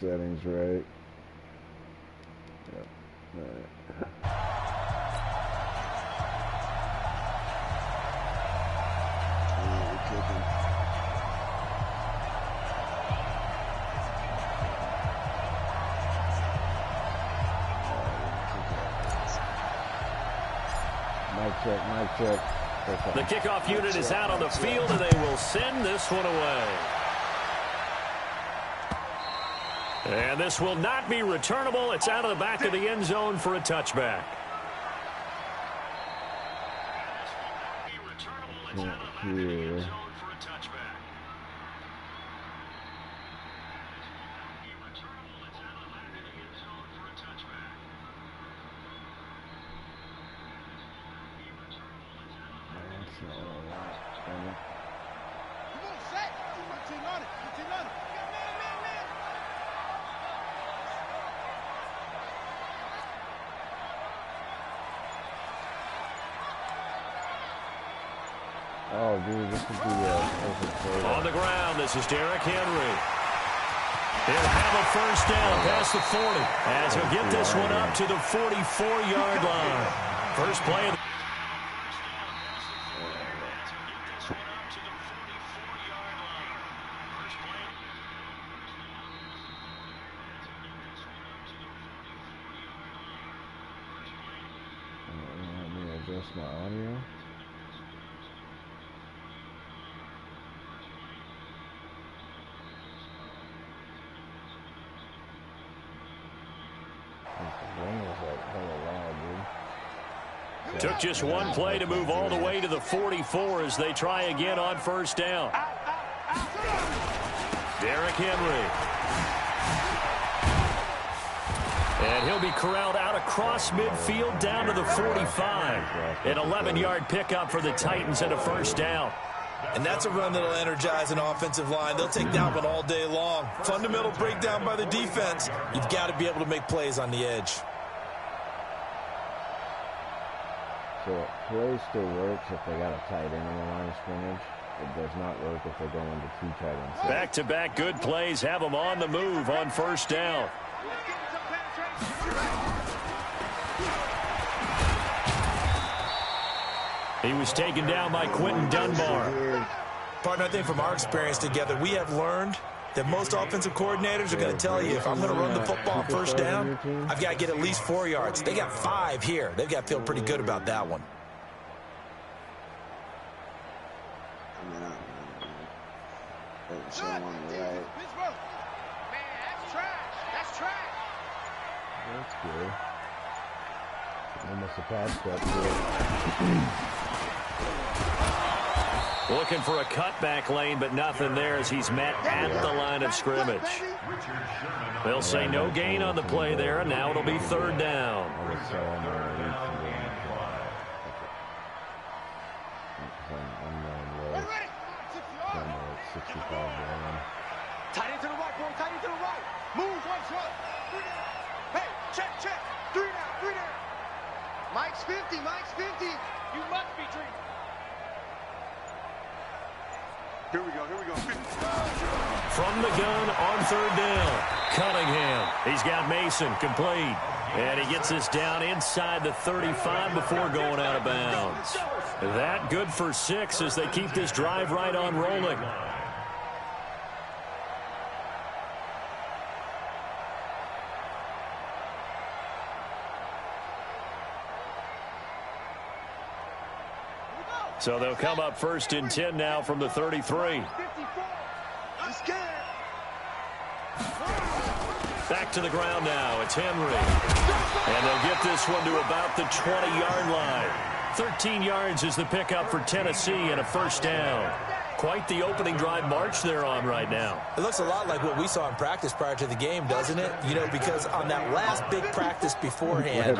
Settings right. Yep. All right. Mic check, mic check. The kickoff unit is out on the field, and they will send this one away. And this will not be returnable. It's out of the back of the end zone for a touchback. Here. Oh, dude, this would be on the ground, this is Derrick Henry. He'll have a first down past the 40 as he'll get this one up to the 44-yard line. First play of the let me adjust my audio. Took just one play to move all the way to the 44 as they try again on first down. Derrick Henry. And he'll be corralled out across midfield down to the 45. An 11-yard pickup for the Titans and a first down. And that's a run that'll energize an offensive line. They'll take that one all day long. Fundamental breakdown by the defense. You've got to be able to make plays on the edge. So play still works if they got a tight end on the line of scrimmage. It does not work if they're going to two tight ends. Back-to-back good plays have them on the move on first down. He was taken down by Quentin Dunbar. Partner, I think from our experience together, we have learned that most offensive coordinators are going to tell you, if I'm going to run the football on first down, I've got to get at least 4 yards. They got 5 here. They've got to feel pretty good about that one. That's good. Almost a pass step. Looking for a cutback lane, but nothing there as he's met at the line of scrimmage. They'll say no gain on the play there, and now it'll be third down. Tight end to the right, boy. Tight end to the right. Move, one shot. Hey, check. 3 down. Mike's 50. You must be dreaming. Here we go. From the gun on third down, Cunningham. He's got Mason complete. And he gets this down inside the 35 before going out of bounds. That good for 6 as they keep this drive right on rolling. So they'll come up first and 10 now from the 33. Back to the ground now. It's Henry. And they'll get this one to about the 20-yard line. 13 yards is the pickup for Tennessee and a first down. Quite the opening drive march they're on right now. It looks a lot like what we saw in practice prior to the game, doesn't it? You know, because on that last big practice beforehand,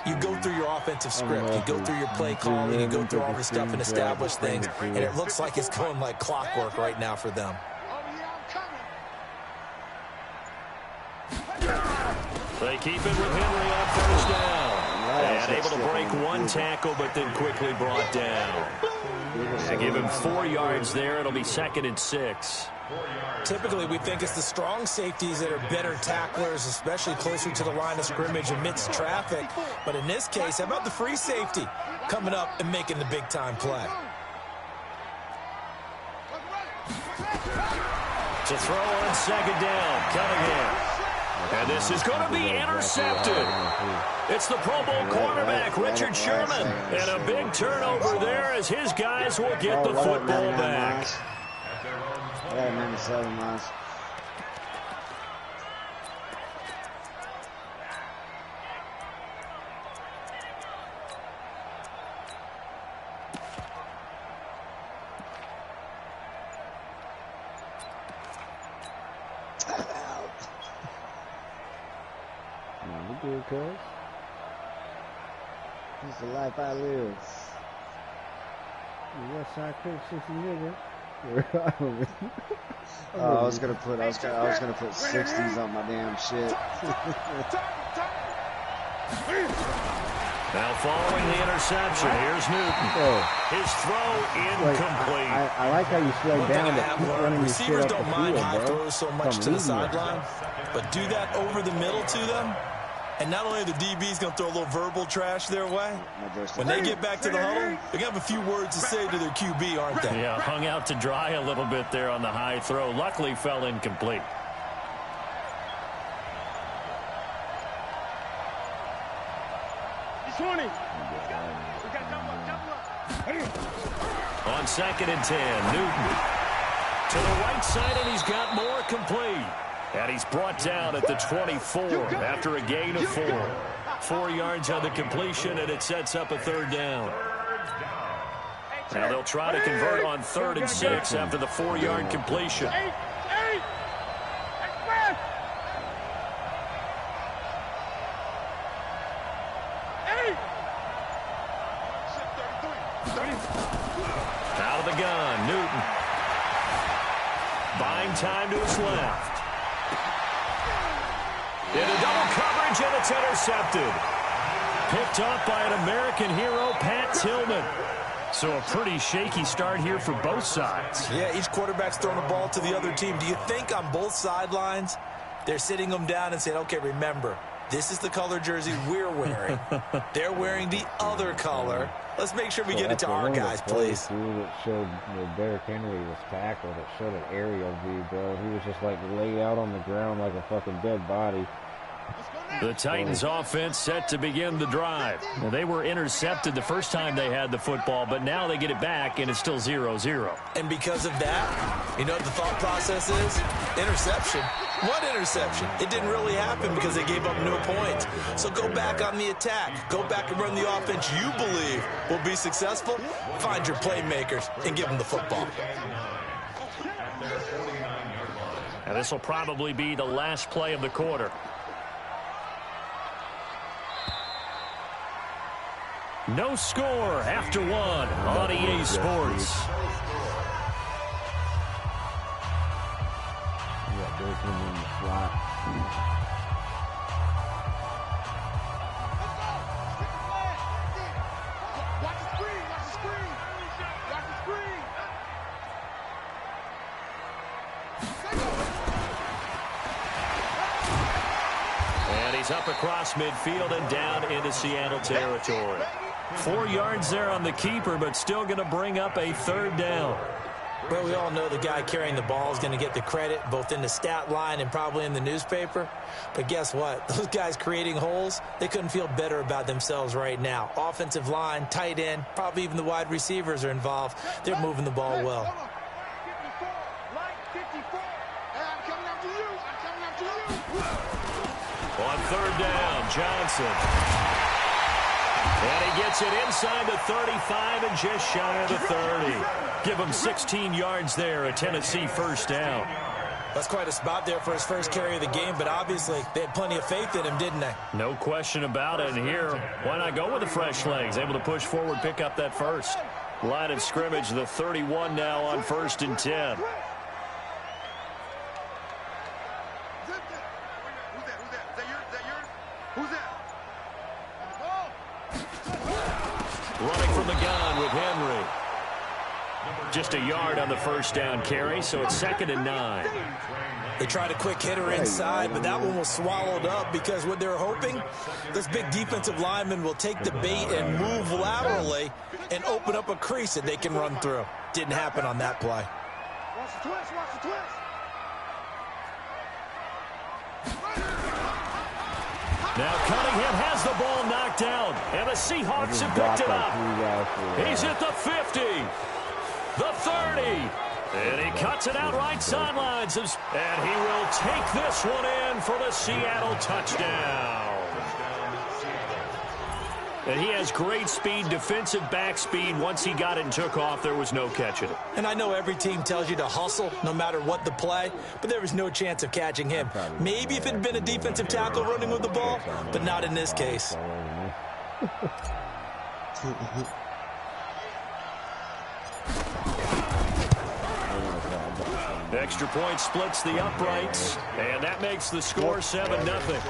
you go through your offensive script, you go through your play calling, you go through all this stuff and establish things, and it looks like it's going like clockwork right now for them. They keep it with Henry on first down. And able to break one tackle, but then quickly brought down. They give him 4 yards there. It'll be 2nd and 6. Typically, we think it's the strong safeties that are better tacklers, especially closer to the line of scrimmage amidst traffic. But in this case, how about the free safety coming up and making the big-time play? To throw on second down, Cunningham. And this is going to be intercepted. It's the Pro Bowl quarterback, Richard Sherman. And a big turnover there as his guys will get the football back. Yeah, 97 miles. Good, cuz. This is the life I live. The West Side Crip 60 nigga. I was gonna put 60s on my damn shit. Now following the interception, here's Newton. His throw incomplete. I like how you slow down to keep running your shit Receivers up don't the mind field, high bro. throws so much to the sideline, but do that over the middle to them, and not only are the DBs going to throw a little verbal trash their way, when they get back to the huddle, they're going to have a few words to say to their QB, aren't they? Yeah, hung out to dry a little bit there on the high throw. Luckily fell incomplete. On 2nd and 10, Newton to the right side, and he's got more complete. And he's brought down at the 24 after a gain of 4. 4 yards on the completion, and it sets up a third down. Now they'll try to convert on 3rd and 6 after the 4-yard completion. Out of the gun, Newton. Buying time to his left. Into double coverage, and it's intercepted. Picked off by an American hero, Pat Tillman. So a pretty shaky start here for both sides. Yeah, each quarterback's throwing a ball to the other team. Do you think on both sidelines they're sitting them down and saying, okay, remember, this is the color jersey we're wearing. They're wearing the other color. Let's make sure we get it to our guys, please. That showed Derrick Henry was tackled. It showed an aerial view, bro. He was just like laid out on the ground like a fucking dead body. The Titans offense set to begin the drive. Well, they were intercepted the first time they had the football, but now they get it back, and it's still 0-0. And because of that, you know what the thought process is? Interception. What interception? It didn't really happen because they gave up no points. So go back on the attack. Go back and run the offense you believe will be successful. Find your playmakers and give them the football. And this will probably be the last play of the quarter. No score after 1 on EA Sports. Yeah, there's him in the slot. Watch the screen, watch the screen. Watch the screen. And he's up across midfield and down into Seattle territory. 4 yards there on the keeper, but still going to bring up a third down. Well, we all know the guy carrying the ball is going to get the credit both in the stat line and probably in the newspaper. But guess what? Those guys creating holes, they couldn't feel better about themselves right now. Offensive line, tight end, probably even the wide receivers are involved. They're moving the ball well. On third down, Johnson. And he gets it inside the 35 and just shy of the 30. Give him 16 yards there, a Tennessee first down. That's quite a spot there for his first carry of the game, but obviously they had plenty of faith in him, didn't they? No question about it. And here, why not go with the fresh legs? Able to push forward, pick up that first. Line of scrimmage, the 31 now on 1st and 10. Running from the gun with Henry. Just a yard on the first down carry, so it's 2nd and 9. They tried a quick hitter inside, but that one was swallowed up because what they're hoping, this big defensive lineman will take the bait and move laterally and open up a crease that they can run through. Didn't happen on that play. Watch the twist, watch the twist. Now Cunningham has the ball knocked down, and the Seahawks have picked it up. He's at the 50, the 30, and he cuts it out right sidelines, and he will take this one in for the Seattle touchdown. And he has great speed, defensive back speed. Once he got it and took off, there was no catching it. And I know every team tells you to hustle no matter what the play, but there was no chance of catching him. Maybe if it had been a defensive tackle running with the ball, but not in this case. Extra point splits the uprights, and that makes the score 7-0.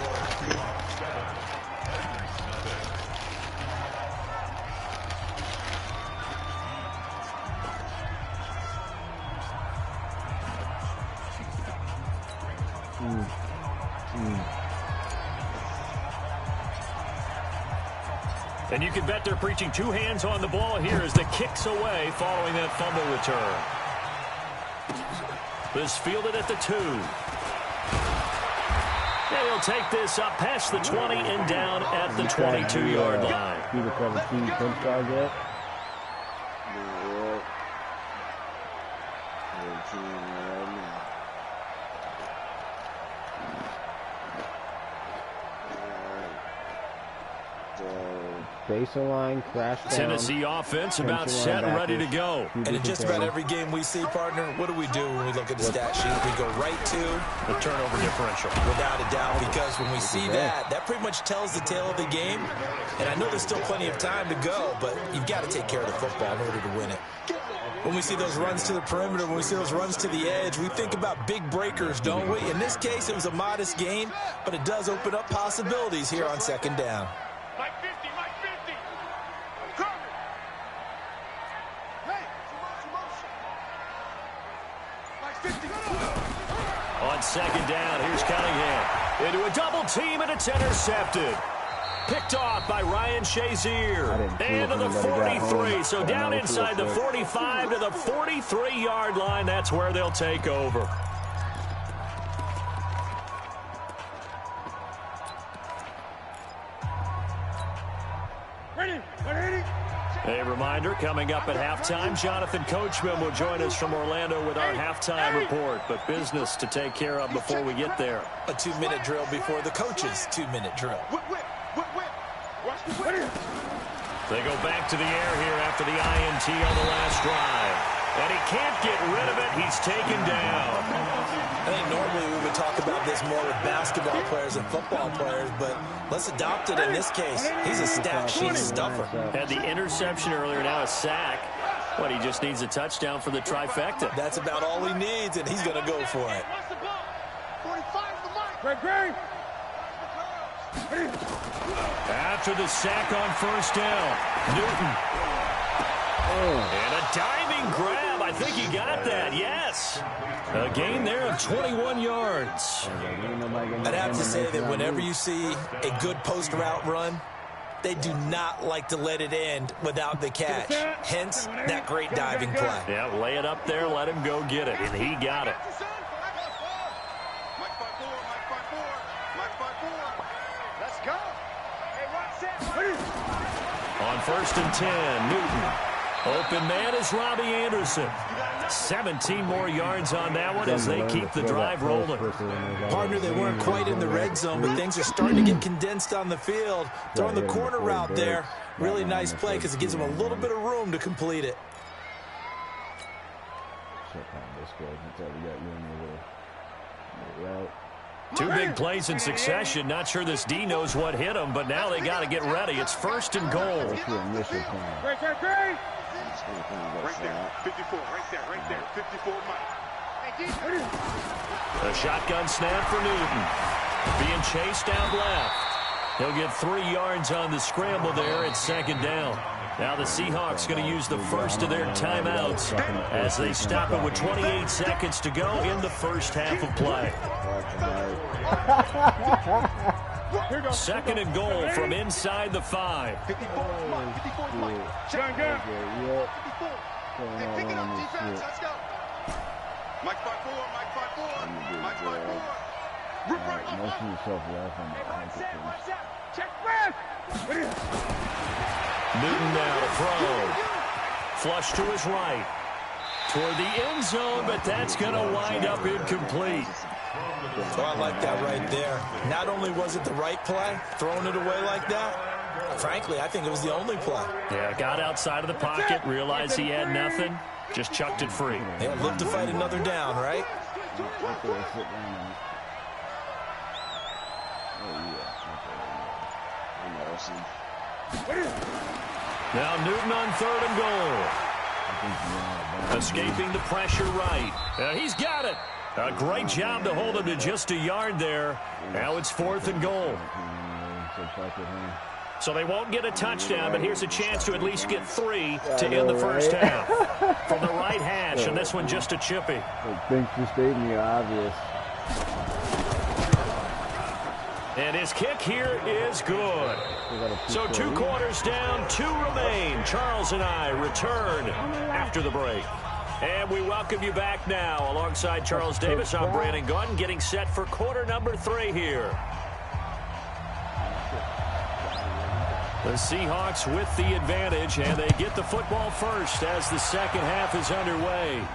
And you can bet they're preaching two hands on the ball here as the kick's away following that fumble return. This fielded at the 2. And he'll take this up past the 20 and down at the 22-yard line. Baseline crash down. Tennessee offense about set and ready to go. And in just about every game we see, partner, what do we do when we look at the stat sheet? We go right to the turnover differential. Without a doubt, because when we see that, that pretty much tells the tale of the game. And I know there's still plenty of time to go, but you've got to take care of the football in order to win it. When we see those runs to the perimeter, when we see those runs to the edge, we think about big breakers, don't we? In this case, it was a modest gain, but it does open up possibilities here on 2nd down. Mike 50, Mike 50. Cover. Hey, motion. Mike 50. On 2nd down, here's Cunningham. Into a double team, and it's intercepted. Picked off by Ryan Shazier. And to the 43. So down inside the 45 to the 43-yard line. That's where they'll take over. A reminder, coming up at halftime, Jonathan Coachman will join us from Orlando with our halftime report. But business to take care of before we get there. A 2-minute drill before the coach's 2-minute drill. They go back to the air here after the INT on the last drive. And he can't get rid of it. He's taken down. I think normally we would talk about this more with basketball players and football players, but let's adopt it in this case. He's a stat sheet stuffer. Had the interception earlier, now a sack. But he just needs a touchdown for the trifecta. That's about all he needs, and he's going to go for it. 45 to Mike. Greg. After the sack on 1st down, Newton. And a diving grab. I think he got that, yes. A gain there of 21 yards. I'd have to say that whenever you see a good post route run, they do not like to let it end without the catch. Hence, that great diving play. Yeah, lay it up there, let him go get it, and he got it. Let's go. On 1st and 10, Newton. Open man is Robbie Anderson. 17 more yards on that one as they keep the drive rolling. Partner, they weren't quite in the red zone, but things are starting to get condensed on the field. Throwing the corner route there. Really nice play because it gives them a little bit of room to complete it. Two big plays in succession. Not sure this D knows what hit him, but now they got to get ready. It's 1st and goal. Great. Right there, 54, right there, 54, Mike. A shotgun snap for Newton. Being chased out left. He'll get 3 yards on the scramble there at 2nd down. Now the Seahawks going to use the first of their timeouts as they stop it with 28 seconds to go in the first half of play. Second and goal from inside the 5. 54, come on, 54, Mike. Check. 54. Hey, pick it up, defense. Let's go. Mike 5-4, Mike 5-4, Mike 5-4. Rip right, up. Motion yourself left on the Check breath. Newton now to throw. Flush to his right. Toward the end zone, but that's going to wind up incomplete. Oh, I like that right there. Not only was it the right play, throwing it away like that, frankly, I think it was the only play. Yeah, got outside of the pocket, realized he had nothing, just chucked it free. Yeah, live to fight another down, right? Now Newton on 3rd and goal. Escaping the pressure right. He's got it. A great job to hold him to just a yard there. Now it's 4th and goal. So they won't get a touchdown, but here's a chance to at least get 3 to end the first half. From the right hash, and this one just a chippy. Thanks for stating the obvious. And his kick here is good. So 2 quarters down, 2 remain. Charles and I return after the break. And we welcome you back now. Alongside Charles Davis, I'm Brandon Gaudin, getting set for quarter number 3 here. The Seahawks with the advantage, and they get the football first as the second half is underway.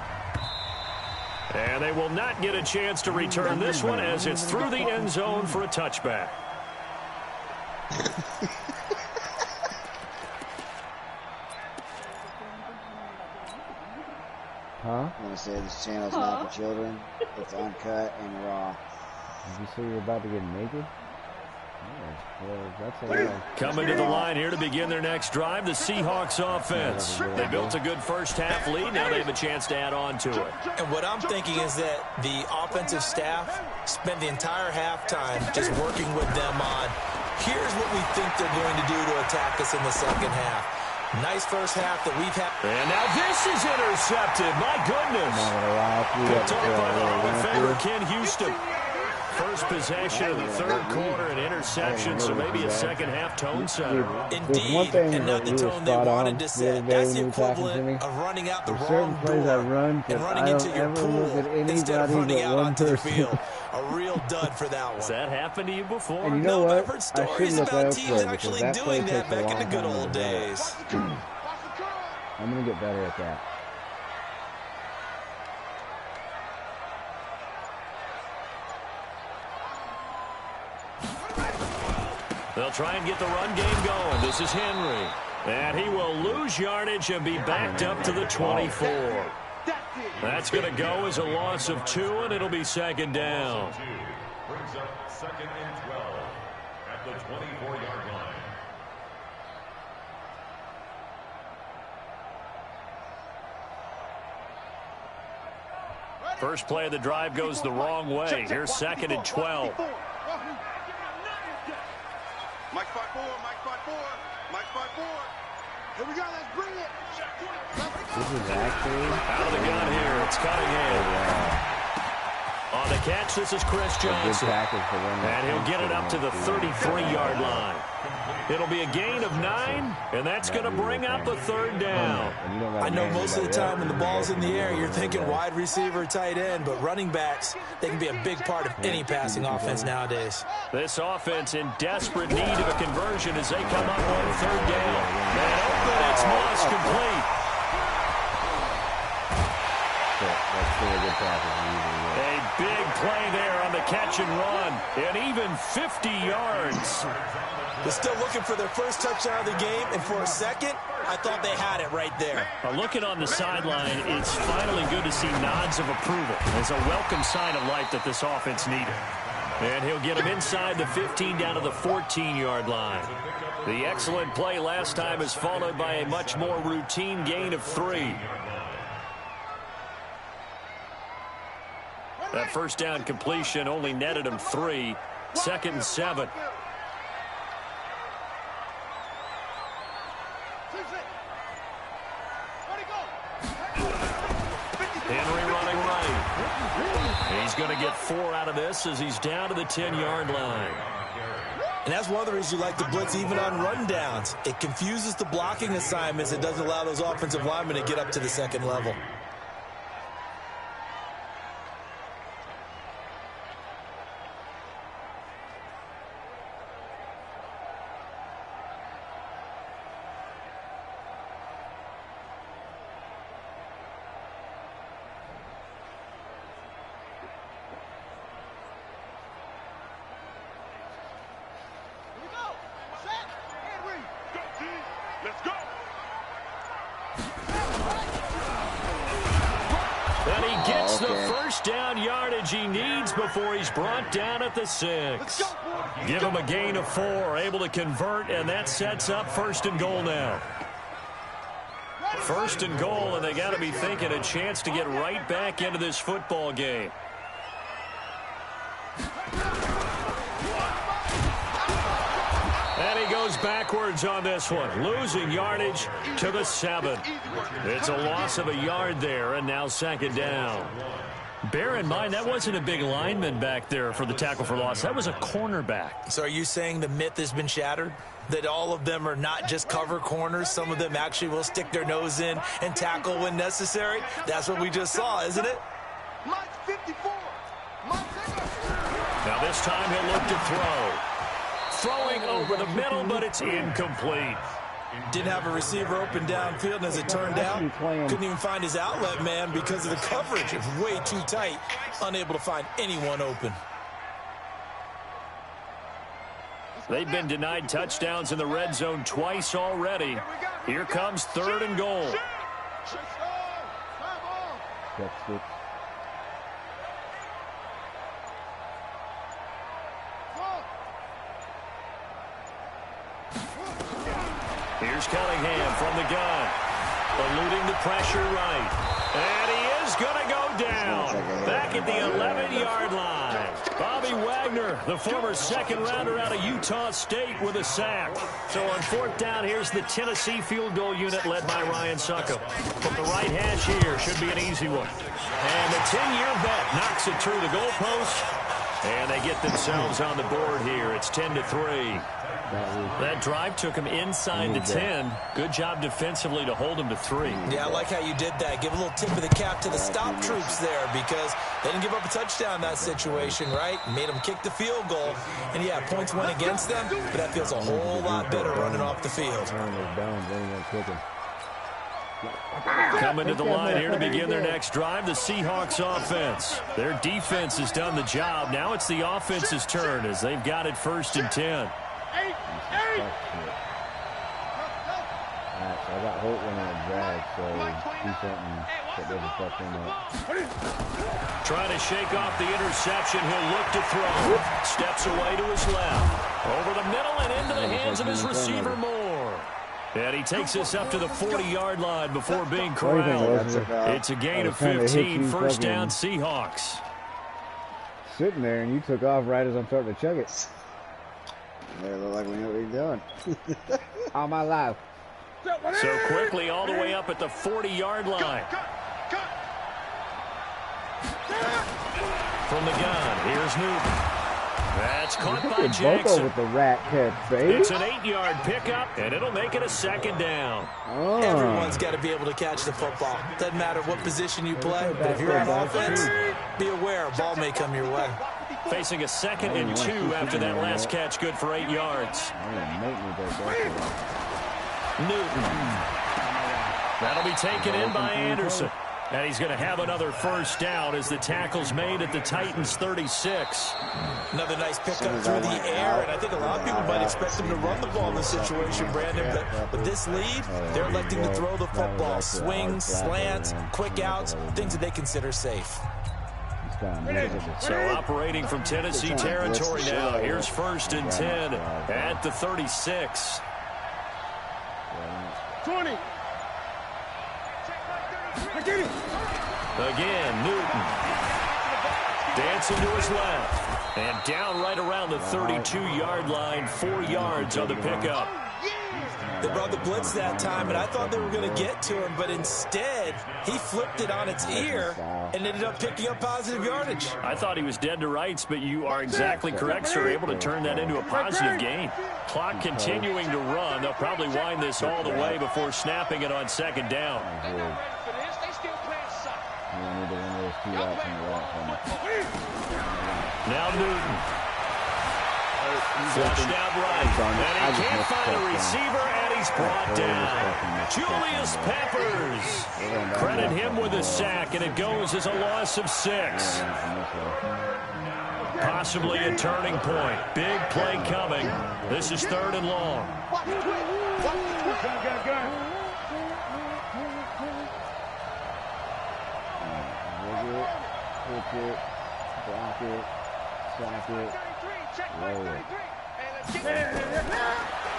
And they will not get a chance to return this one as it's through the end zone for a touchback. Huh? I'm going to say this channel's not for children. It's uncut and raw. Did you say you're about to get naked? Coming to the line here to begin their next drive, the Seahawks offense. They built a good first half lead. Now they have a chance to add on to it. And what I'm thinking is that the offensive staff spent the entire halftime just working with them on, here's what we think they're going to do to attack us in the second half. Nice first half that we've had. And now this is intercepted. My goodness. Good talk by the Hall of Famer Ken Houston. First possession of the third quarter, an interception, so maybe a second half tone setter. Indeed, and not the tone they wanted to set. That's the equivalent of running out the wrong door and running into your pool instead of running out onto the field. A real dud for that one. Has that happened to you before? And you know what? I've heard stories about teams actually doing that back in the good old days. I'm going to get better at that. They'll try and get the run game going. This is Henry. And he will lose yardage and be backed up to the 24. That's going to go as a loss of 2, and it'll be second down. Brings up 2nd and 12 at the 24-yard line. First play of the drive goes the wrong way. Here's 2nd and 12. Mike 5-4, Mike 5-4, Mike 5-4. Here we go, let's bring it. This is actually out of the gun here. It's Cunningham. On the catch, this is Chris Johnson. And he'll get it up to the 33-yard line. It'll be a gain of 9, and that's going to bring up a third down. I know most of the time when the ball's in the air, you're thinking wide receiver, tight end, but running backs, they can be a big part of any passing offense nowadays. This offense in desperate need of a conversion as they come up on third down. And open, it's Moss complete. A big play there on the catch and run, and even 50 yards. They're still looking for their first touchdown of the game, and for a second, I thought they had it right there. Looking on the sideline, it's finally good to see nods of approval. It's a welcome sign of life that this offense needed. And he'll get him inside the 15 down to the 14-yard line. The excellent play last time is followed by a much more routine gain of 3. That first down completion only netted him 3. 2nd and 7. He's going to get 4 out of this as he's down to the 10-yard line. And that's one of the reasons you like the blitz even on rundowns. It confuses the blocking assignments. It doesn't allow those offensive linemen to get up to the second level. And he gets the first down yardage he needs before he's brought down at the 6. Give him a gain of 4, able to convert, and that sets up 1st and goal now. 1st and goal, and they got to be thinking a chance to get right back into this football game. And he goes backwards on this one, losing yardage to the 7. It's a loss of a yard there, and now 2nd down. Bear in mind, that wasn't a big lineman back there for the tackle for loss. That was a cornerback. So are you saying the myth has been shattered? That all of them are not just cover corners? Some of them actually will stick their nose in and tackle when necessary? That's what we just saw, isn't it? Now this time he'll look to throw. Throwing over the middle, but it's incomplete. Didn't have a receiver open downfield, and as it turned out, couldn't even find his outlet man because of the coverage. It was way too tight, unable to find anyone open. They've been denied touchdowns in the red zone twice already. Here comes 3rd and goal. Here's Cunningham from the gun, eluding the pressure right. And he is going to go down back at the 11-yard line. Bobby Wagner, the former 2nd-rounder out of Utah State, with a sack. So on 4th down, here's the Tennessee field goal unit led by Ryan Succop. From the right hash here, should be an easy one. And the 10-year vet knocks it through the goalpost. And they get themselves on the board here. It's 10-3. That drive took him inside the 10. Good job defensively to hold him to 3. Yeah, I like how you did that. Give a little tip of the cap to the stop troops there, because they didn't give up a touchdown in that situation, right? Made them kick the field goal. And, yeah, points went against them, but that feels a whole lot better running off the field. Coming to the line here to begin their next drive, the Seahawks offense. Their defense has done the job. Now it's the offense's turn as they've got it 1st and 10. So I got Holt running a drag, so do something that doesn't fuck him up. Trying to shake off the interception. He'll look to throw. Steps away to his left. Over the middle and into the hands of his receiver, Moore. And he takes us up to the 40-yard line before being corralled. It's a gain of 15, 1st down Seahawks. Sitting there, and you took off right as I'm starting to chug it. They look like we know what you're doing. All my life. So quickly all the way up at the 40-yard line. From the gun, here's Newton. That's caught by Jackson. With the rat catch, baby. It's an 8-yard pickup, and it'll make it a 2nd down. Everyone's got to be able to catch the football. Doesn't matter what position you play, but if you're on offense, be aware a ball may come your way. Facing a 2nd and 2 after that last catch, good for 8 yards. Newton. That'll be taken in by Anderson. And he's going to have another 1st down as the tackle's made at the Titans' 36. Another nice pickup through the air, and I think a lot of people might expect him to run the ball in this situation, Brandon, but with this lead, they're electing to throw the football. Swings, slants, quick outs, things that they consider safe. So operating from Tennessee territory now. Here's 1st and 10 at the 36. 20. Again, Newton. Dancing to his left. And down right around the 32-yard line, 4 yards on the pickup. They brought the blitz that time, and I thought they were going to get to him, but instead, he flipped it on its ear and ended up picking up positive yardage. I thought he was dead to rights, but you are exactly correct, sir. Able to turn that into a positive gain. Clock continuing to run. They'll probably wind this all the way before snapping it on second down. Now Newton. Flushed out right. And he can't find a receiver, and he's brought down. Julius Peppers. Credit him with a sack, and it goes as a loss of 6. Possibly a turning point. Big play coming. This is 3rd and long. Block it, sack it, roll it.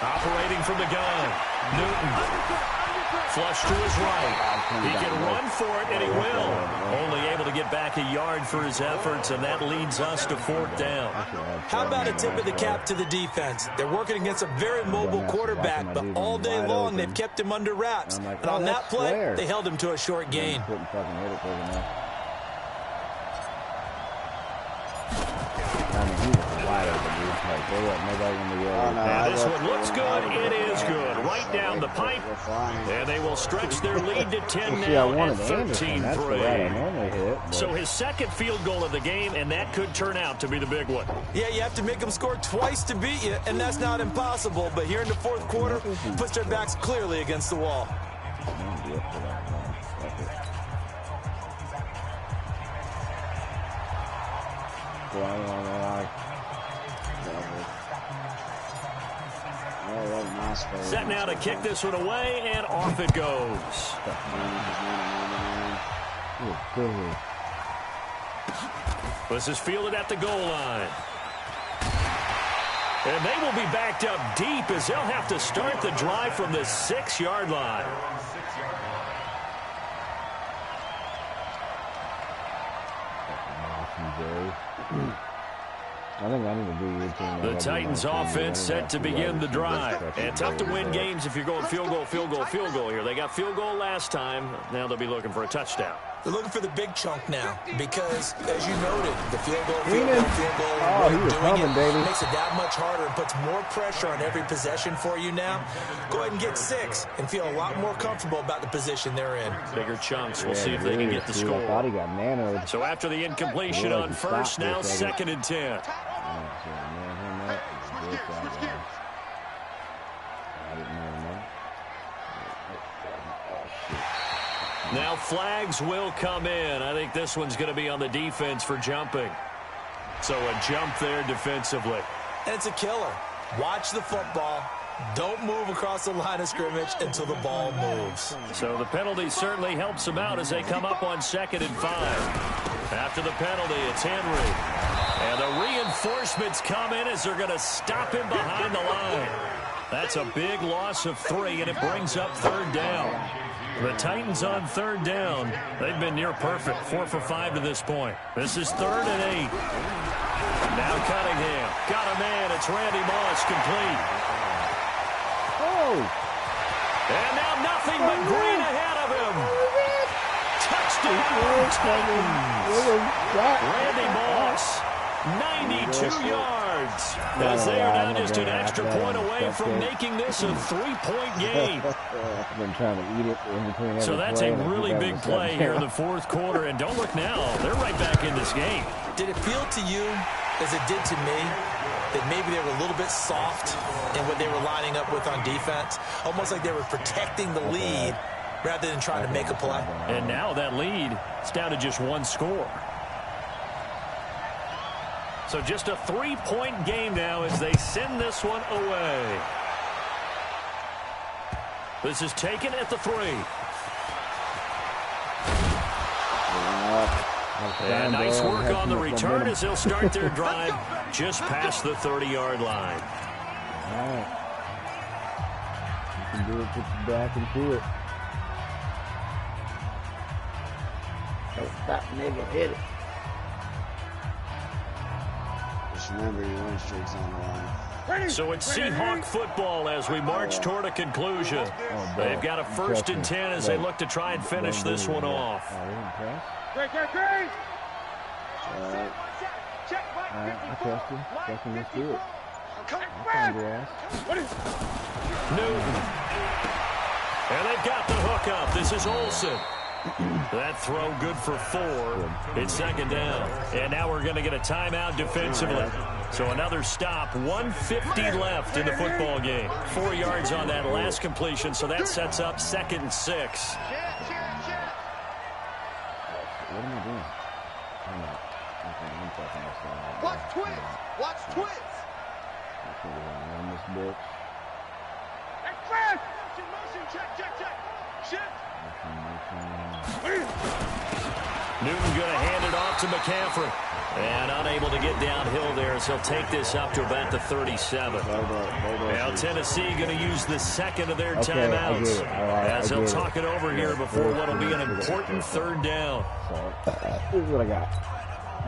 Operating from the gun. Newton. Flush to his right. He can run for it, and he will. Only able to get back a yard for his efforts, and that leads us to 4th down. How about a tip of the cap to the defense? They're working against a very mobile quarterback, but all day long they've kept him under wraps. And on that play, they held him to a short gain. And this one looks good. It is good. Right down the pipe. And they will stretch their lead to 10 now at 13-3. So his second field goal of the game, and that could turn out to be the big one. Yeah, you have to make them score twice to beat you, and that's not impossible. But here in the 4th quarter, puts their backs clearly against the wall. Set now to kick this one away, and off it goes. This is fielded at the goal line. And they will be backed up deep as they'll have to start the drive from the 6-yard line. I think I need to do routine. The Titans offense set to begin the drive. And tough to win games if you're going field goal here. They got field goal last time. Now they'll be looking for a touchdown. They're looking for the big chunk now because, as you noted, the field goal, makes it that much harder and puts more pressure on every possession for you now. Go ahead and get 6 and feel a lot more comfortable about the position they're in. Bigger chunks. We'll see if they can get the score. So after the incompletion on first, now 2nd and 10. Now flags will come in. I think this one's going to be on the defense for jumping. So a jump there defensively. And it's a killer. Watch the football. Don't move across the line of scrimmage until the ball moves. So the penalty certainly helps them out as they come up on 2nd and 5. After the penalty, it's Henry. And the reinforcements come in as they're going to stop him behind the line. That's a big loss of 3, and it brings up 3rd down. The Titans on 3rd down. They've been near perfect. 4 for 5 to this point. This is 3rd and 8. Now Cunningham. Got a man. It's Randy Moss complete. Oh. And now nothing but green ahead of him. Touchdown Titans. Randy Moss. 92 yards. As they are now just an extra point away from making this a 3-point game. I've been trying to eat it in between every So that's play, a really big play here in the 4th quarter. And don't look now. They're right back in this game. Did it feel to you, as it did to me, that maybe they were a little bit soft in what they were lining up with on defense? Almost like they were protecting the lead rather than trying to make a play. And now that lead is down to just 1 score. So just a 3-point game now as they send this one away. This is taken at the 3. And nice work on the return as they'll start their drive just past the 30-yard line. All right. You can do it, put you back into it. Oh, stop, nigga, hit it. Just remember your win streak's on the line. So it's Seahawk football as we march toward a conclusion. They've got a 1st and 10 as they look to try and finish this one off. Great. Alright, I trust you. Fucking let's do it. I'm your ass. Newton. And they've got the hook up. This is Olsen. That throw good for 4. It's 2nd down. And now we're going to get a timeout defensively. So another stop. 1:50 left in the football game. 4 yards on that last completion, so that sets up 2nd and 6. What am I doing? I'm fucking this thing up. Watch twins. Watch twins. I think we're gonna run this bitch. Motion. Check. Shift. Newton going to hand it off to McCaffrey. And unable to get downhill there as he'll take this up to about the 37. Now Tennessee going to use the 2nd of their timeouts. As they'll talk it over here before what will be an important 3rd down. So, this is what I got.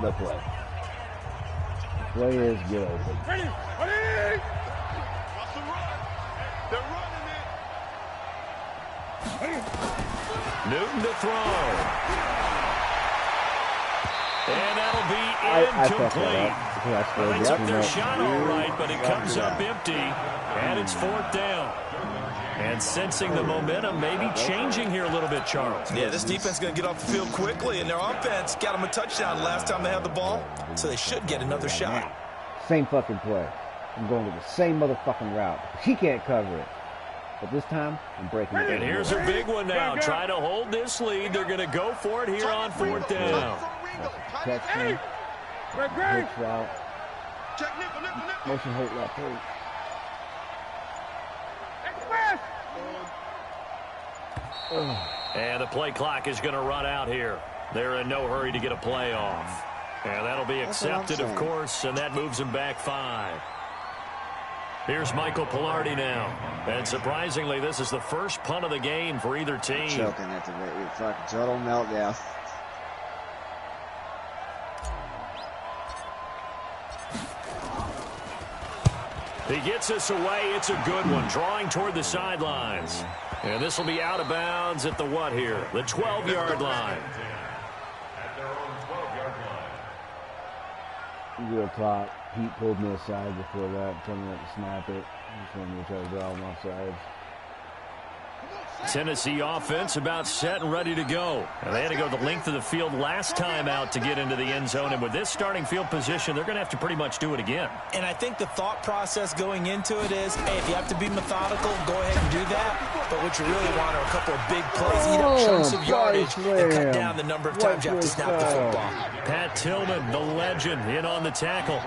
The play. The play is get open. Ready. What's the run? They're running it. Newton to throw. And that'll be incomplete. Well, they took their shot all right, but it comes up empty, and it's 4th down. And sensing the momentum may be changing here a little bit, Charles. Yeah, this defense is going to get off the field quickly, and their offense got them a touchdown last time they had the ball, so they should get another shot. Same fucking play. I'm going to the same motherfucking route. He can't cover it. But this time, I'm breaking it. And here's a big one now. Try to hold this lead. They're going to go for it here on 4th down. Protection. Hitch route. Motion hold left hook. And the play clock is going to run out here. They're in no hurry to get a play off. And that'll be accepted, of course, and that moves them back 5. Here's Michael Pilardi now. And surprisingly, this is the first punt of the game for either team. Choking at the fucking total meltdown. He gets this away. It's a good one. Drawing toward the sidelines. And this will be out of bounds at the what here? The 12-yard line. At their own 12-yard line. Real top. Pete pulled me aside before that, told me not to snap it. Just wanted me to try to draw him offsides. Tennessee offense about set and ready to go. And they had to go the length of the field last time out to get into the end zone. And with this starting field position, they're going to have to pretty much do it again. And I think the thought process going into it is, hey, if you have to be methodical, go ahead and do that. But what you really want are a couple of big plays, eat up chunks of yardage, and cut down the number of times you have to snap the football. Pat Tillman, the legend, in on the tackle.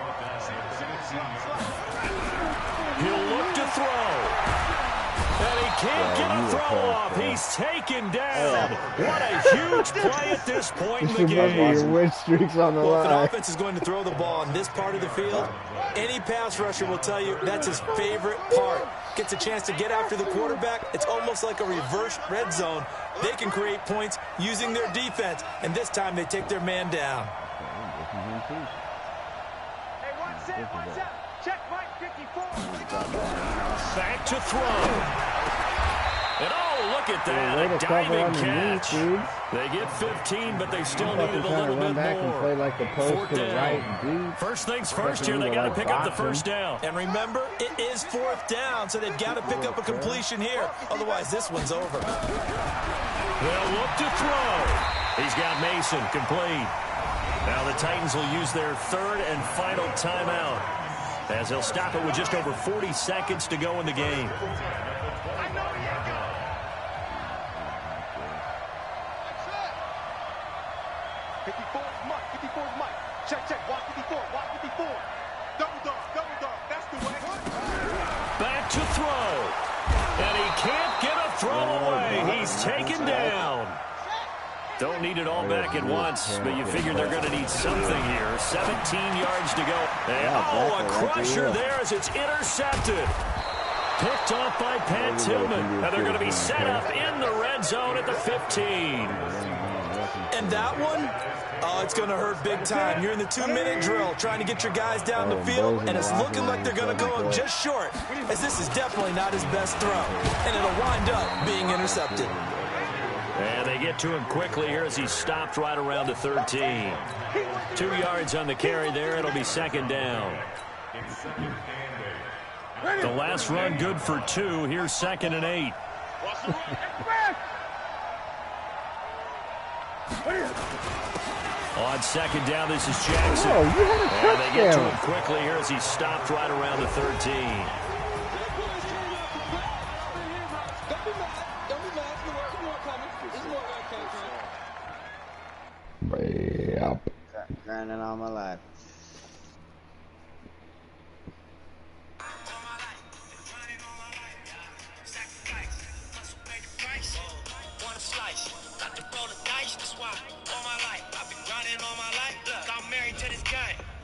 He'll look to throw. And he can't get a throw off. He's taken down. What a huge play at this point in the game. Your win streak's on the Well, if an line. offense is going to throw the ball on this part of the field, any pass rusher will tell you that's his favorite part. Gets a chance to get after the quarterback. It's almost like a reverse red zone. They can create points using their defense, and this time they take their man down. Hey, watch out. Check Mike 54. Back to throw. And oh, look at that, a diving catch. They get 15, but they still needed a little bit more. Play like the post 4th to the down. right and deep. First things first here, they got to pick up the first down. And remember, it is 4th down, so they've got to pick up a completion here. Otherwise, this one's over. They'll look to throw. He's got Mason complete. Now the Titans will use their 3rd and final timeout, as they'll stop it with just over 40 seconds to go in the game. Check, watch 54, watch 54. Double dog, that's the way. Back to throw. And he can't get a throw away. He's taken down. Don't need it all back at once, but you figure they're going to need something here. 17 yards to go. And a crusher there as it's intercepted. Picked off by Pat Tillman. And they're going to be set up in the red zone at the 15. And And that one, oh, it's going to hurt big time. You're in the 2-minute drill trying to get your guys down the field, and it's looking like they're going to go up just short, as this is definitely not his best throw, and it'll wind up being intercepted. And they get to him quickly here as he's stopped right around the 13. 2 yards on the carry there. It'll be second down. The last run good for 2. Here's 2nd and 8. On second down, this is Jackson. Oh, you had a touchdown. And they get to him quickly here as he's stopped right around the 13. Yep. Grinding all my life.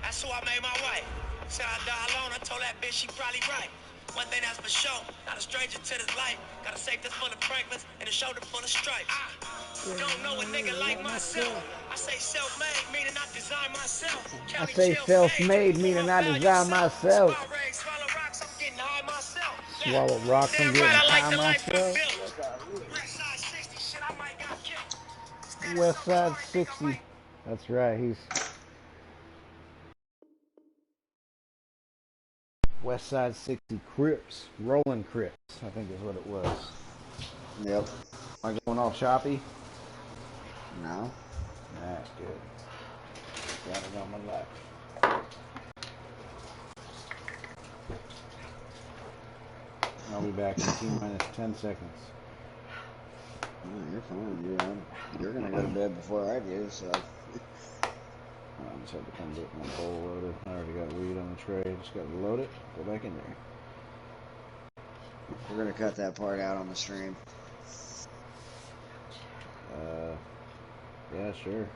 That's who I made my wife. Said I die alone, I told that bitch she probably right. One thing that's for sure, not a stranger to this life. Got a safe that's full of Franklins and a shoulder full of stripes. I don't know a nigga like myself. I say self-made, meaning I design myself. I say self-made, meaning I design myself. Swallow rocks, I'm getting high myself. West Side 60. That's right, he's West Side 60 Crips, Rolling Crips, I think is what it was. Yep. Am I going all choppy? No. That's good. Got it on my lap. I'll be back in T-minus 10 seconds. Oh, you're fine. You're gonna go to bed before I do, so. I just had to come get my bowl loaded. I already got weed on the tray. Just got to load it. Go back in there. We're gonna cut that part out on the stream. Yeah, sure.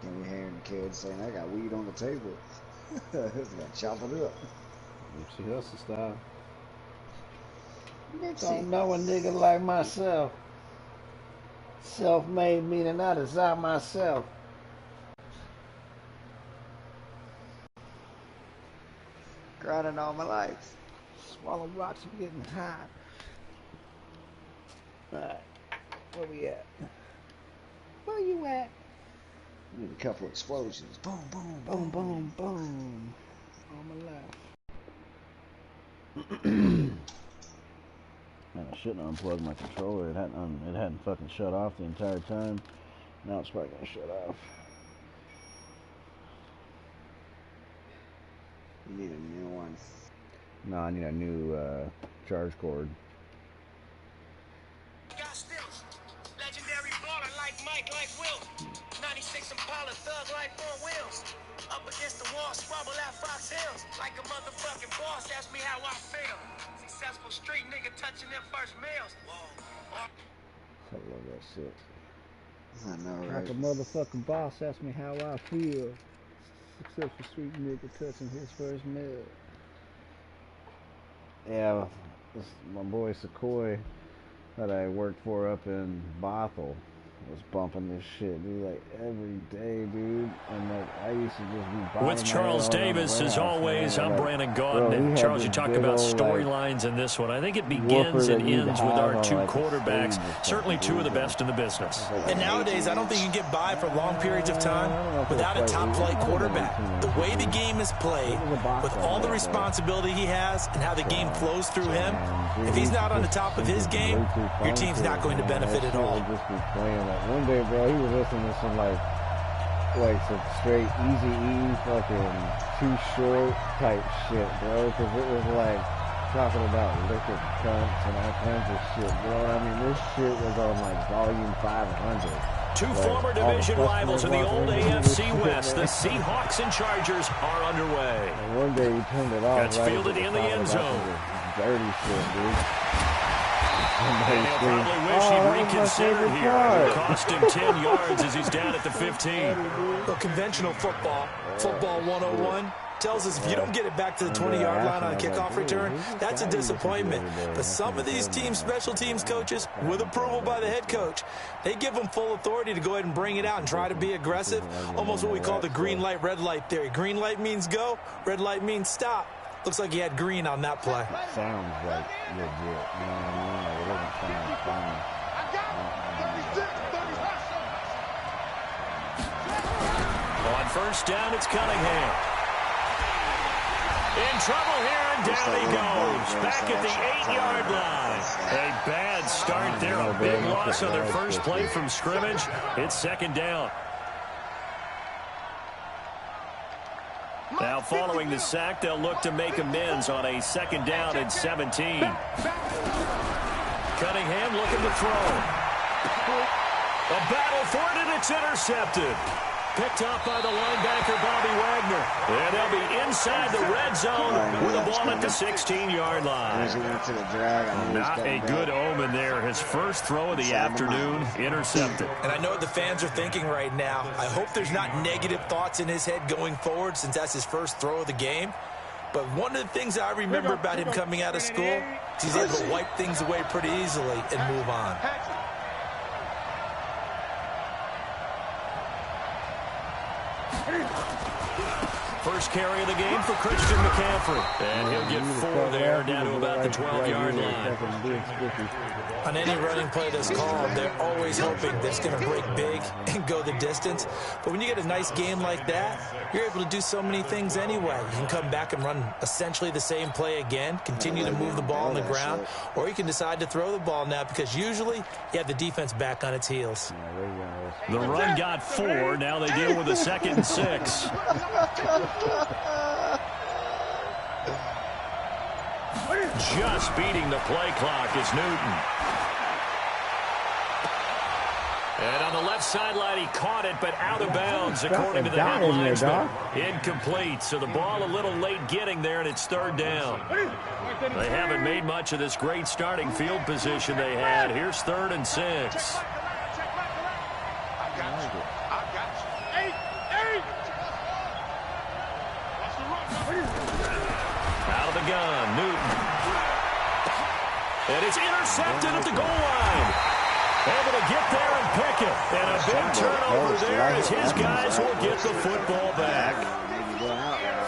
Can we hear the kids saying, I got weed on the table? Just gotta chop it up. Nipsey Hussle style. Nipsey. Don't know a nigga like myself. Self-made meaning I design myself. Grinding all my life. Swallow rocks, I'm getting high. Alright, where we at? Where you at? Need a couple explosions. Boom, boom, Boom, boom, boom. On my left. Man, I shouldn't have unplugged my controller. It hadn't fucking shut off the entire time. Now it's probably gonna shut off. You need a new one. No, I need a new charge cord. Got stills. Legendary baller like Mike, like Will. 96 Impala thug like 4 wheels. Up against the wall, squabble at Fox Hills. Like a motherfucking boss, ask me how I feel. Successful street nigga touching their first meals. I love that shit. I know, right? Like a motherfucking boss, ask me how I feel. Successful street nigga touching his first meal. Yeah, my boy Sequoia that I worked for up in Bothell was bumping this shit, dude, like every day, dude. And like I used to just be buying with Charles Davis, as always, I'm Brandon Gaudin. And Charles, you talk about storylines in this one. I think it begins and ends with our two quarterbacks, certainly two of the best in the business. And nowadays, I don't think you can get by for long periods of time without a top-flight quarterback. The way the game is played, with all the responsibility he has and how the game flows through him, if he's not on the top of his game, your team's not going to benefit at all. One day, bro, he was listening to some like some straight Eazy-E fucking Too Short type shit, bro, because it was like talking about liquor cunts and all kinds of shit, bro. I mean, this shit was on like volume 500. Two former division rivals in the old AFC West. The Seahawks and Chargers are underway. And one day he turned it off. That's fielded in the end zone. Dirty shit, dude. And he'll probably wish he'd reconsidered here. It cost him 10 yards as he's down at the 15. The conventional football 101, tells us if you don't get it back to the 20-yard line on a kickoff return, that's a disappointment. But some of these special teams coaches, with approval by the head coach, they give them full authority to go ahead and bring it out and try to be aggressive, almost what we call the green light, red light theory. Green light means go, red light means stop. Looks like he had green on that play. It sounds like legit, you know what I mean? Like, it doesn't sound funny. On first down, it's Cunningham. In trouble here, and down he goes. Back at the 8-yard line. A bad start there. A big loss on their first play from scrimmage. It's second down. Now, following the sack, they'll look to make amends on a second down and 17. Cunningham looking to throw. A battle for it, and it's intercepted. Picked off by the linebacker, Bobby Wagner. And they'll be inside the red zone with the ball at the 16-yard line. Not a good omen there. His first throw of the afternoon, intercepted. And I know what the fans are thinking right now. I hope there's not negative thoughts in his head going forward since that's his first throw of the game. But one of the things I remember about him coming out of school is he's able to wipe things away pretty easily and move on. First carry of the game for Christian McCaffrey. And he'll get 4 there, down to about the 12-yard line. On any running play that's called, they're always hoping that it's going to break big and go the distance. But when you get a nice game like that, you're able to do so many things anyway. You can come back and run essentially the same play again, continue to move the ball on the ground, or you can decide to throw the ball now because usually you have the defense back on its heels. The run got 4. Now they deal with a 2nd and 6. Just beating the play clock is Newton. And on the left sideline, he caught it, but out of bounds, according to the headlines. Incomplete, so the ball a little late getting there, and it's 3rd down. They haven't made much of this great starting field position they had. Here's 3rd and 6. Out of the gun, Newton. And it's intercepted at the goal line. Able to get there and pick it. And a big turnover there as his guys will get the football back.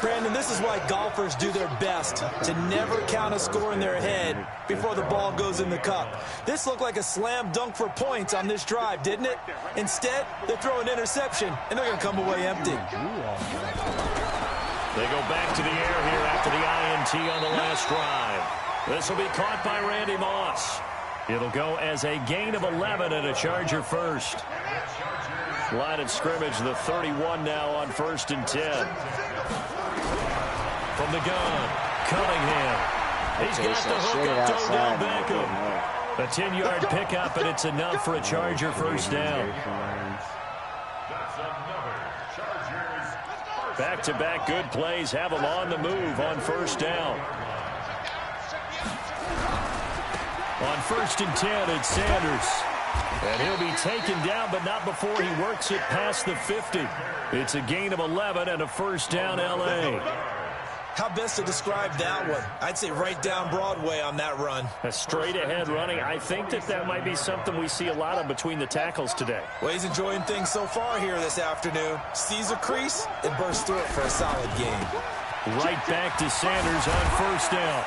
Brandon, this is why golfers do their best to never count a score in their head before the ball goes in the cup. This looked like a slam dunk for points on this drive, didn't it? Instead, they throw an interception, and they're going to come away empty. They go back to the air here after the INT on the last drive. This will be caught by Randy Moss. It'll go as a gain of 11 and a Charger first. Line of scrimmage, the 31 now on 1st and 10. From the gun, Cunningham. He's got the hook up to Odell Beckham. A 10-yard pickup, and it's enough for a Charger first down. Back-to-back good plays have them on the move on 1st down. On 1st and 10, it's Sanders. And he'll be taken down, but not before he works it past the 50. It's a gain of 11 and a first down, L.A. How best to describe that one? I'd say right down Broadway on that run. A straight-ahead running. I think that might be something we see a lot of between the tackles today. Well, he's enjoying things so far here this afternoon. Sees a crease and bursts through it for a solid game. Right back to Sanders on 1st down.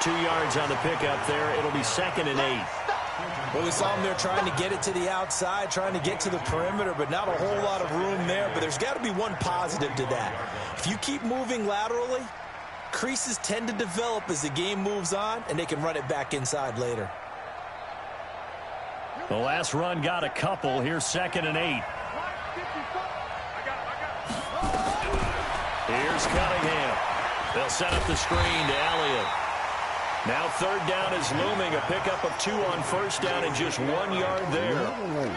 2 yards on the pickup there. It'll be 2nd and 8. Well, we saw him there trying to get it to the outside, trying to get to the perimeter, but not a whole lot of room there. But there's got to be one positive to that. If you keep moving laterally, creases tend to develop as the game moves on, and they can run it back inside later. The last run got a couple. Here's 2nd and 8. Here's Cunningham. They'll set up the screen to Elliott. Now 3rd down is looming. A pickup of 2 on 1st down and just 1 yard there.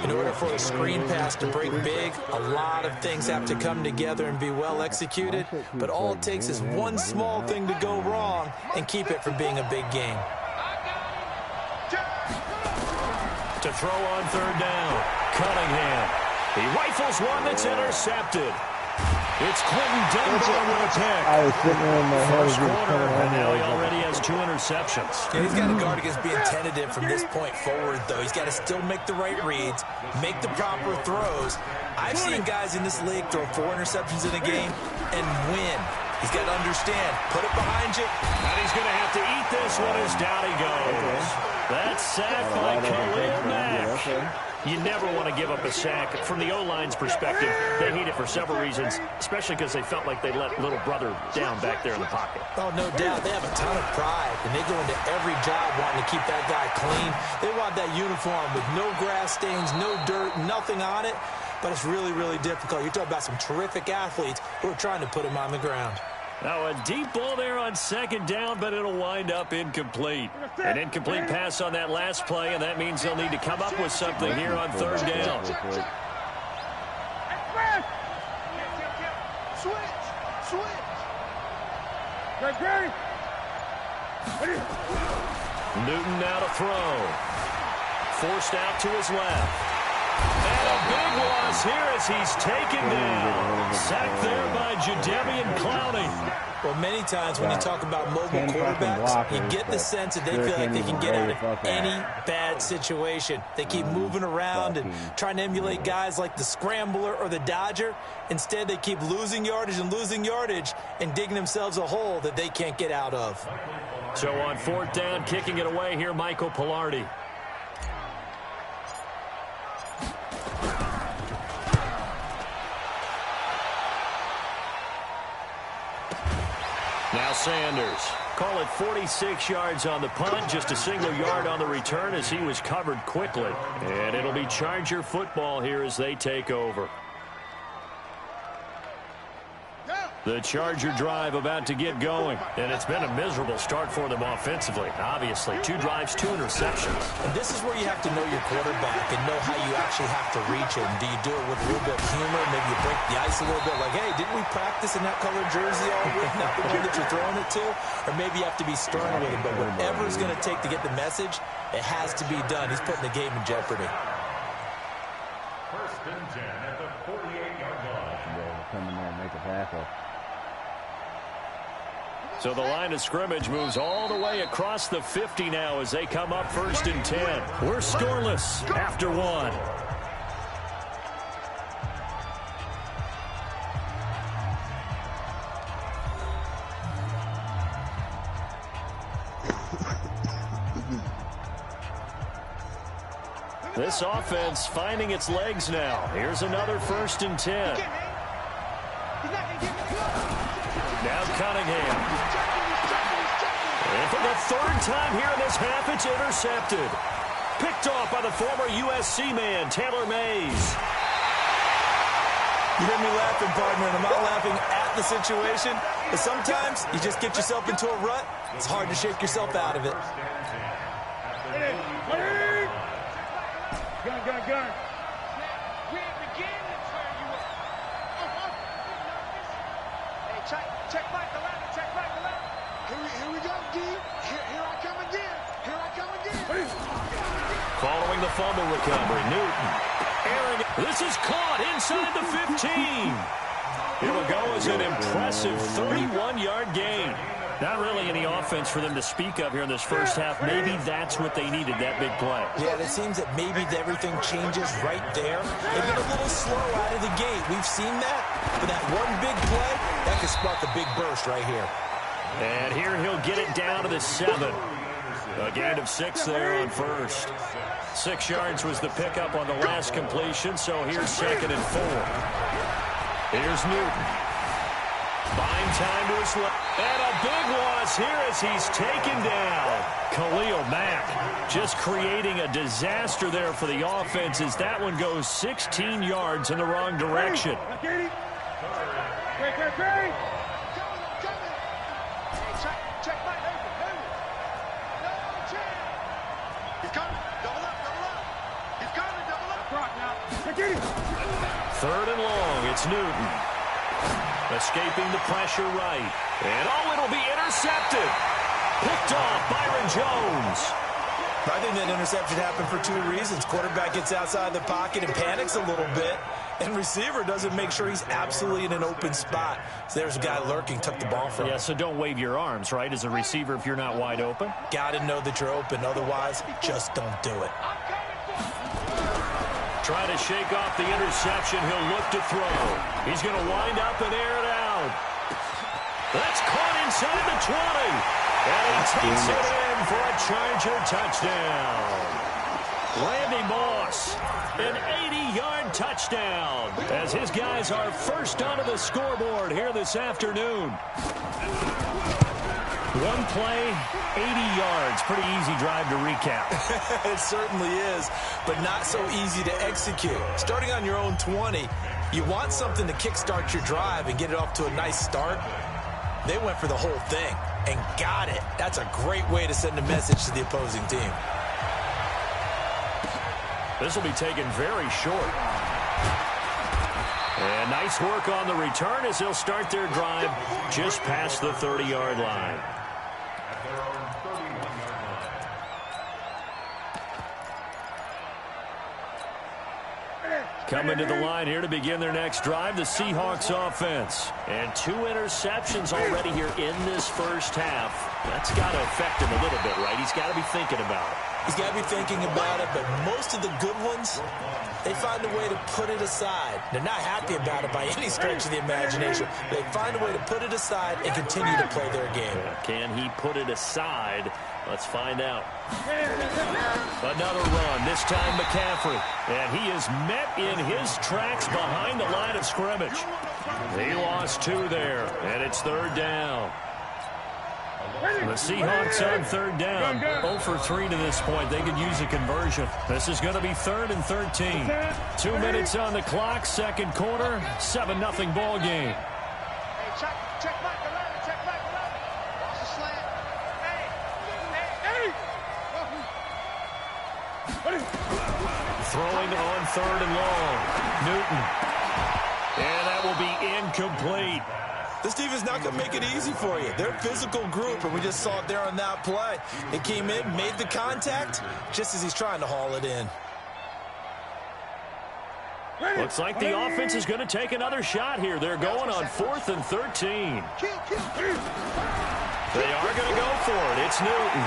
In order for a screen pass to break big, a lot of things have to come together and be well executed. But all it takes is one small thing to go wrong and keep it from being a big game. To throw on 3rd down, Cunningham. He rifles one that's intercepted. It's Clinton Dunbar with a pick. I was sitting there in my head. First quarter, and now he already has 2 interceptions. Yeah, he's got to guard against being tentative from this point forward, though. He's got to still make the right reads, make the proper throws. I've seen guys in this league throw 4 interceptions in a game and win. He's got to understand, put it behind you. And he's going to have to eat this one as down he goes. That's sacked by Khalil Mack. You never want to give up a sack. From the O-line's perspective, they hate it for several reasons, especially because they felt like they let little brother down back there in the pocket. Oh, no doubt. They have a ton of pride, and they go into every job wanting to keep that guy clean. They want that uniform with no grass stains, no dirt, nothing on it. But it's really, really difficult. You're talking about some terrific athletes who are trying to put him on the ground. Now a deep ball there on second down, but it'll wind up incomplete. An incomplete pass on that last play, and that means they'll need to come up with something here on third down. Newton now to throw. Forced out to his left. And a big loss here as he's taken down. Sacked there by Jadeveon Clowney. Well, many times when you talk about mobile quarterbacks, you get the sense that they feel like they can get out of any bad situation. They keep moving around and trying to emulate guys like the Scrambler or the Dodger. Instead, they keep losing yardage and digging themselves a hole that they can't get out of. So on fourth down, kicking it away here, Michael Pilardi. Now Sanders. Call it 46 yards on the punt, just a single yard on the return as he was covered quickly. And it'll be Charger football here as they take over. The Charger drive about to get going, and it's been a miserable start for them offensively. Obviously, 2 drives, 2 interceptions. And this is where you have to know your quarterback and know how you actually have to reach him. Do you do it with a little bit of humor? Maybe you break the ice a little bit, like, hey, didn't we practice in that colored jersey all week, not the one that you're throwing it to? Or maybe you have to be stern with him, but whatever it's going to take to get the message, it has to be done. He's putting the game in jeopardy. First and 10 at the 48-yard line. Come in there and make a tackle. So the line of scrimmage moves all the way across the 50 now as they come up first and 10. We're scoreless after 1. This offense finding its legs now. Here's another first and 10. Now Cunningham. And for the 3rd time here in this half, it's intercepted. Picked off by the former USC man, Taylor Mays. You hear me laughing, partner, and I'm not laughing at the situation, but sometimes you just get yourself into a rut. It's hard to shake yourself out of it. Gun. Check back the ladder. Here we go, D. Here I come again. Following the fumble recovery, Newton. This is caught inside the 15. It'll go as an impressive 31-yard gain. Not really any offense for them to speak of here in this first half. Maybe that's what they needed, that big play. Yeah, it seems that maybe everything changes right there. They've been a little slow out of the gate. We've seen that. But that one big play, that could spark a big burst right here. And here he'll get it down to the 7. A gain of 6 there on first. 6 yards was the pickup on the last completion, so here's 2nd and 4. Here's Newton. Buying time to his left. And a big loss here as he's taken down. Khalil Mack just creating a disaster there for the offense as that one goes 16 yards in the wrong direction. Third and long, it's Newton. Escaping the pressure right. And it'll be intercepted. Picked off Byron Jones. I think that interception happened for 2 reasons. Quarterback gets outside the pocket and panics a little bit. And receiver doesn't make sure he's absolutely in an open spot. So there's a guy lurking, took the ball from him. Yeah, so don't wave your arms, right, as a receiver if you're not wide open? Got to know that you're open. Otherwise, just don't do it. Try to shake off the interception. He'll look to throw. He's going to wind up and air it out. That's caught inside the 20. And he takes it in for a Charger touchdown. Randy Moss, an 80-yard touchdown, as his guys are first onto the scoreboard here this afternoon. One play, 80 yards. Pretty easy drive to recap. It certainly is, but not so easy to execute. Starting on your own 20, you want something to kickstart your drive and get it off to a nice start. They went for the whole thing and got it. That's a great way to send a message to the opposing team. This will be taken very short. And nice work on the return as they'll start their drive just past the 30-yard line. Coming to the line here to begin their next drive, the Seahawks offense. And 2 interceptions already here in this first half. That's got to affect him a little bit, right? He's got to be thinking about it. He's got to be thinking about it, but most of the good ones, they find a way to put it aside. They're not happy about it by any stretch of the imagination. They find a way to put it aside and continue to play their game. Can he put it aside? Let's find out. Another run, this time McCaffrey. And he is met in his tracks behind the line of scrimmage. He lost 2 there, and it's 3rd down. The Seahawks on 3rd down. 0 for 3 to this point. They could use a conversion. This is going to be 3rd and 13. 2 minutes on the clock, 2nd quarter, 7-0 ball game. Hey, check back 11, check back 11. Watch the slant. Hey. Throwing on 3rd and long. Newton. And that will be incomplete. This defense not going to make it easy for you. They're a physical group, and we just saw it there on that play. He came in, made the contact, just as he's trying to haul it in. Looks like the offense is going to take another shot here. They're going on 4th and 13. They are going to go for it. It's Newton.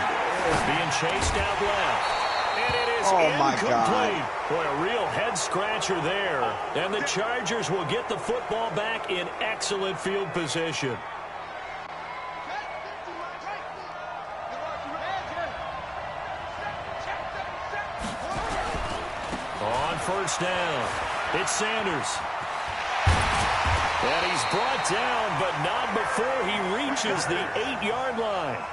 Being chased out left. And it is incomplete. Boy, a real head-scratcher there. And the Chargers will get the football back in excellent field position. On 1st down, it's Sanders. And he's brought down, but not before he reaches the 8-yard line.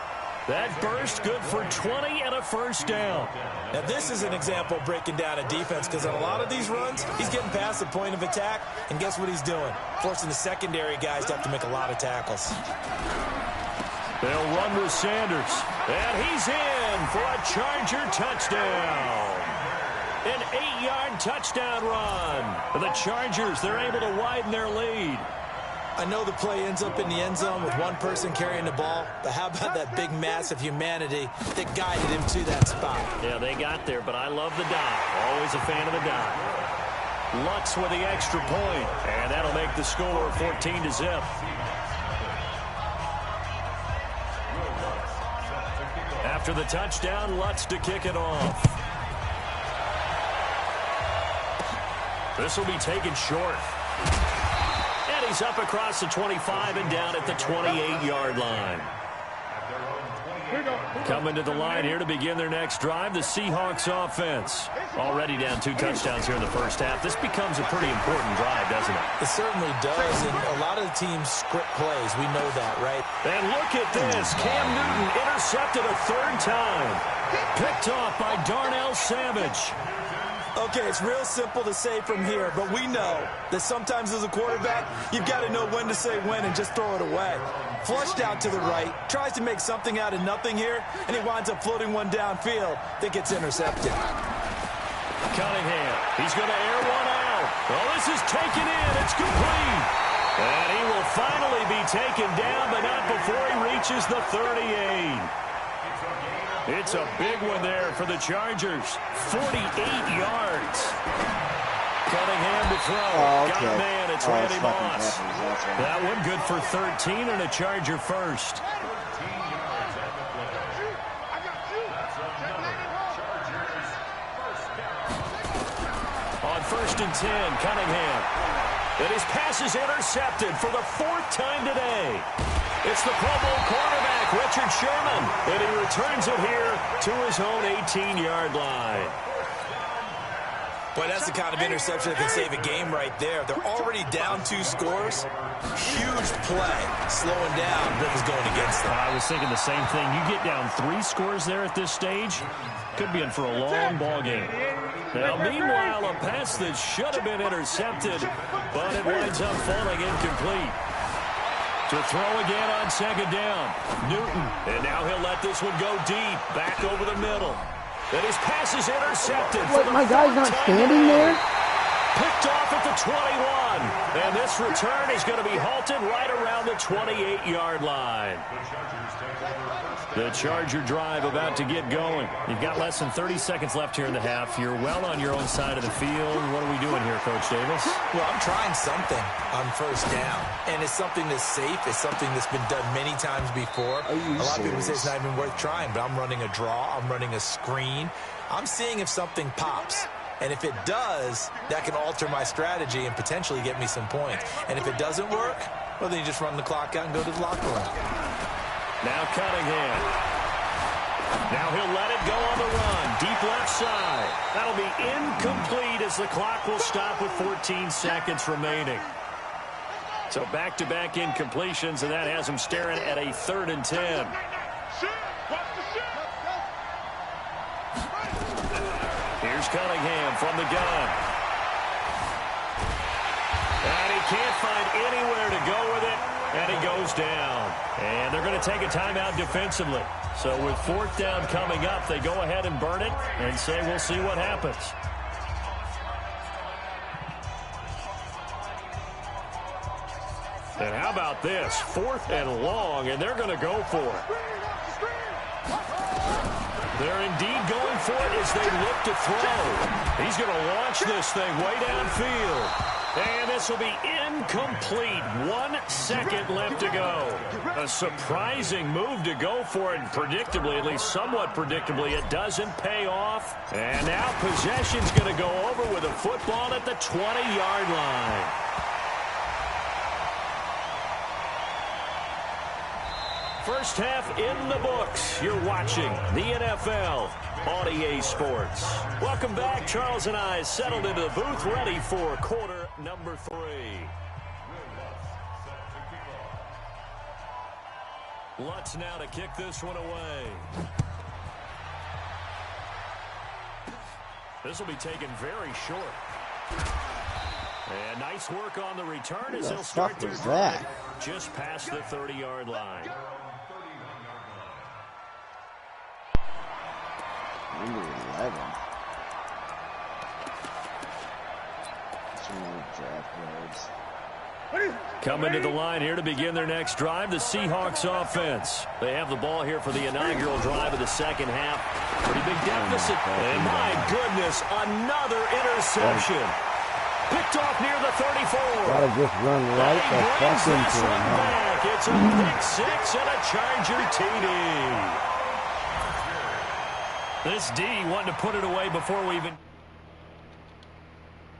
That burst good for 20 and a 1st down. Now, this is an example of breaking down a defense, because on a lot of these runs, he's getting past the point of attack, and guess what he's doing? Forcing the secondary guys to have to make a lot of tackles. They'll run with Sanders, and he's in for a Charger touchdown. An 8-yard touchdown run. The Chargers, they're able to widen their lead. I know the play ends up in the end zone with one person carrying the ball, but how about that big mass of humanity that guided him to that spot? Yeah, they got there, but I love the dive. Always a fan of the dive. Lutz with the extra point, and that'll make the score 14-0. After the touchdown, Lutz to kick it off. This will be taken short. And he's up across the 25 and down at the 28-yard line. Coming to the line here to begin their next drive, the Seahawks offense. Already down 2 touchdowns here in the first half. This becomes a pretty important drive, doesn't it? It certainly does, and a lot of the teams script plays. We know that, right? And look at this. Cam Newton intercepted a 3rd time. Picked off by Darnell Savage. Okay, it's real simple to say from here, but we know that sometimes as a quarterback, you've got to know when to say when and just throw it away. Flushed out to the right, tries to make something out of nothing here, and he winds up floating one downfield that gets intercepted. Cunningham, he's going to air one out. Well, this is taken in. It's complete. And he will finally be taken down, but not before he reaches the 38. It's a big one there for the Chargers. 48 yards. Cunningham to throw. Oh, okay. Got a man. It's oh, Randy it's Moss. right. That one good for 13 and a Charger first. On 1st and 10, Cunningham. And his pass is intercepted for the 4th time today. It's the Pro Bowl quarterback, Richard Sherman, and he returns it here to his own 18-yard line. Boy, that's the kind of interception that can save a game right there. They're already down 2 scores. Huge play. Slowing down what was going against them. I was thinking the same thing. You get down 3 scores there at this stage, could be in for a long ball game. Now, meanwhile, a pass that should have been intercepted, but it winds up falling incomplete. To throw again on 2nd down. Newton, and now he'll let this one go deep, back over the middle. And his pass is intercepted. What, my guy's not standing there? Picked off at the 21. And this return is going to be halted right around the 28-yard line. The Charger drive about to get going. You've got less than 30 seconds left here in the half. You're well on your own side of the field. What are we doing here, Coach Davis? Well, I'm trying something on 1st down. And it's something that's safe. It's something that's been done many times before. A lot of people say it's not even worth trying, but I'm running a draw. I'm running a screen. I'm seeing if something pops. And if it does, that can alter my strategy and potentially get me some points. And if it doesn't work, well, then you just run the clock out and go to the locker room. Now Cunningham. Now he'll let it go on the run. Deep left side. That'll be incomplete as the clock will stop with 14 seconds remaining. So back-to-back incompletions, and that has him staring at a 3rd and 10. Here's Cunningham from the gun. And he can't find anywhere to go with it, and he goes down. And they're going to take a timeout defensively. So with 4th down coming up, they go ahead and burn it and say we'll see what happens. And how about this? 4th and long, and they're going to go for it. They're indeed going for it as they look to throw. He's going to launch this thing way downfield. And this will be incomplete. 1 second left to go. A surprising move to go for it. Predictably, at least somewhat predictably, it doesn't pay off. And now possession's going to go over with a football at the 20-yard line. First half in the books. You're watching the NFL on EA Sports. Welcome back. Charles and I settled into the booth, ready for quarter number 3. Lutz now to kick this one away. This will be taken very short. And nice work on the return as he'll start their drive just past the 30-yard line. Number 11. That's one of the draft grades. Coming to the line here to begin their next drive, the Seahawks offense. They have the ball here for the inaugural drive of the 2nd half. Pretty big deficit. And my goodness, another interception. Picked off near the 34. Gotta just run right the fuck into him. Back. It's a pick 6 and a Charger TD. This D wanted to put it away before we even...